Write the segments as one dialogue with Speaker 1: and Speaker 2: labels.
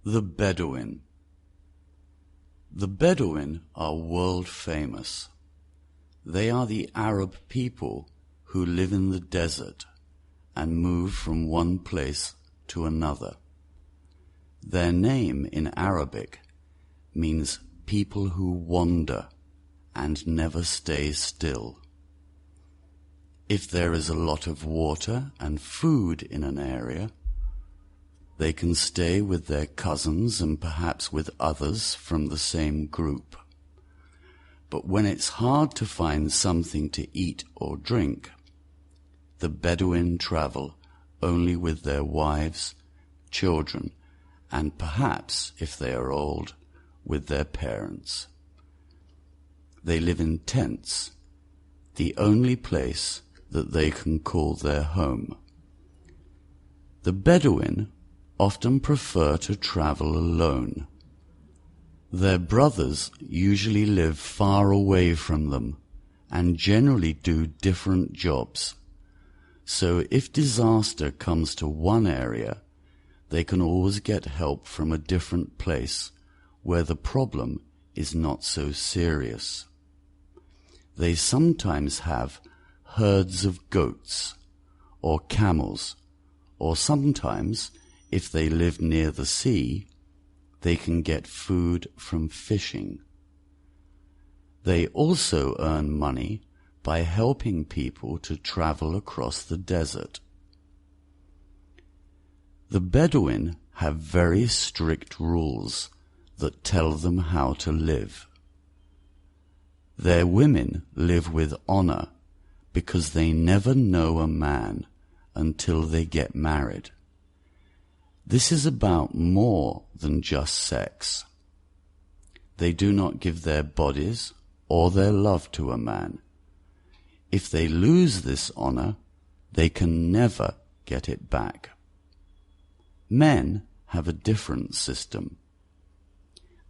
Speaker 1: The Bedouin. The Bedouin are world famous. They are the Arab people who live in the desert and move from one place to another. Their name in Arabic means people who wander and never stay still. If there is a lot of water and food in an area, they can stay with their cousins and perhaps with others from the same group. But when it's hard to find something to eat or drink, the Bedouin travel only with their wives, children, and perhaps, if they are old, with their parents. They live in tents, the only place that they can call their home. The Bedouin often prefer to travel alone. Their brothers usually live far away from them and generally do different jobs. So if disaster comes to one area, they can always get help from a different place where the problem is not so serious. They sometimes have herds of goats or camels, or sometimes, if they live near the sea, they can get food from fishing. They also earn money by helping people to travel across the desert. The Bedouin have very strict rules that tell them how to live. Their women live with honor because they never know a man until they get married. This is about more than just sex. They do not give their bodies or their love to a man. If they lose this honor, they can never get it back. Men have a different system.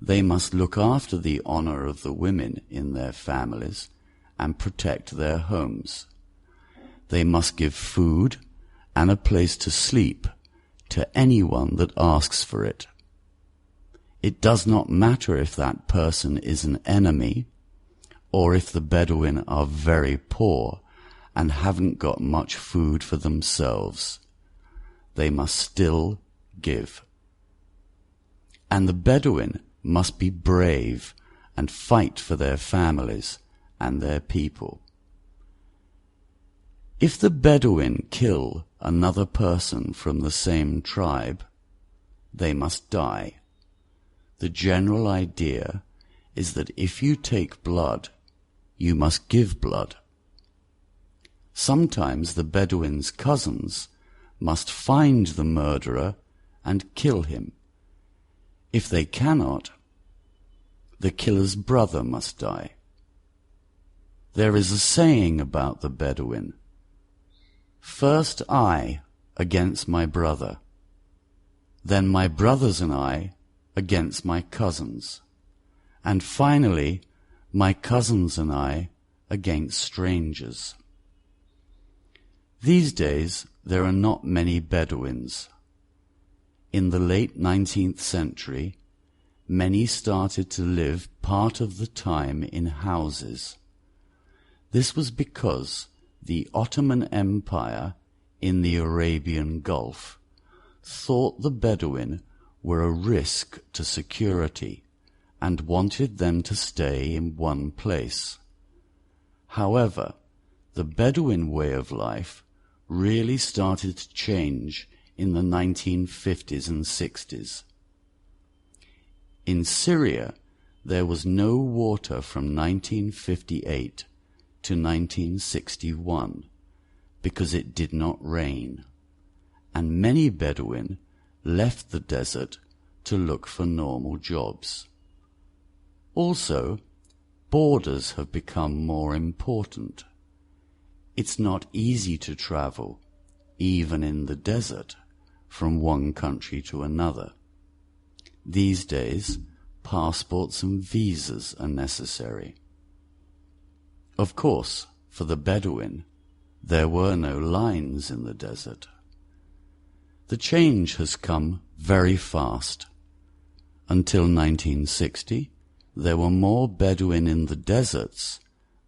Speaker 1: They must look after the honor of the women in their families and protect their homes. They must give food and a place to sleep to anyone that asks for it. It does not matter if that person is an enemy or if the Bedouin are very poor and haven't got much food for themselves. They must still give. And the Bedouin must be brave and fight for their families and their people. If the Bedouin kill another person from the same tribe, they must die. The general idea is that if you take blood, you must give blood. Sometimes the Bedouin's cousins must find the murderer and kill him. If they cannot, the killer's brother must die. There is a saying about the Bedouin: "First I against my brother, then my brothers and I against my cousins, and finally my cousins and I against strangers." These days there are not many Bedouins. In the late 19th century, many started to live part of the time in houses. This was because the Ottoman Empire in the Arabian Gulf thought the Bedouin were a risk to security and wanted them to stay in one place. However, the Bedouin way of life really started to change in the 1950s and 60s. In Syria, there was no water from 1958 to 1961 because it did not rain, and many Bedouin left the desert to look for normal jobs. Also, borders have become more important. It's not easy to travel, even in the desert, from one country to another. These days, passports and visas are necessary. Of course, for the Bedouin, there were no lines in the desert. The change has come very fast. Until 1960, there were more Bedouin in the deserts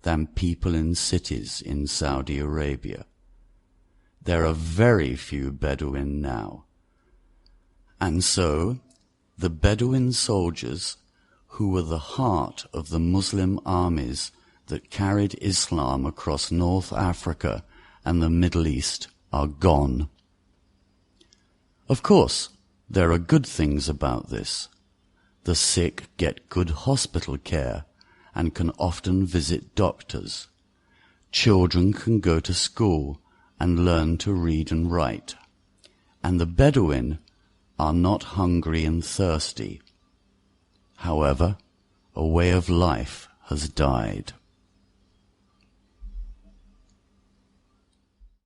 Speaker 1: than people in cities in Saudi Arabia. There are very few Bedouin now. And so, the Bedouin soldiers, who were the heart of the Muslim armies that carried Islam across North Africa and the Middle East, are gone. Of course, there are good things about this. The sick get good hospital care and can often visit doctors. Children can go to school and learn to read and write. And the Bedouin are not hungry and thirsty. However, a way of life has died.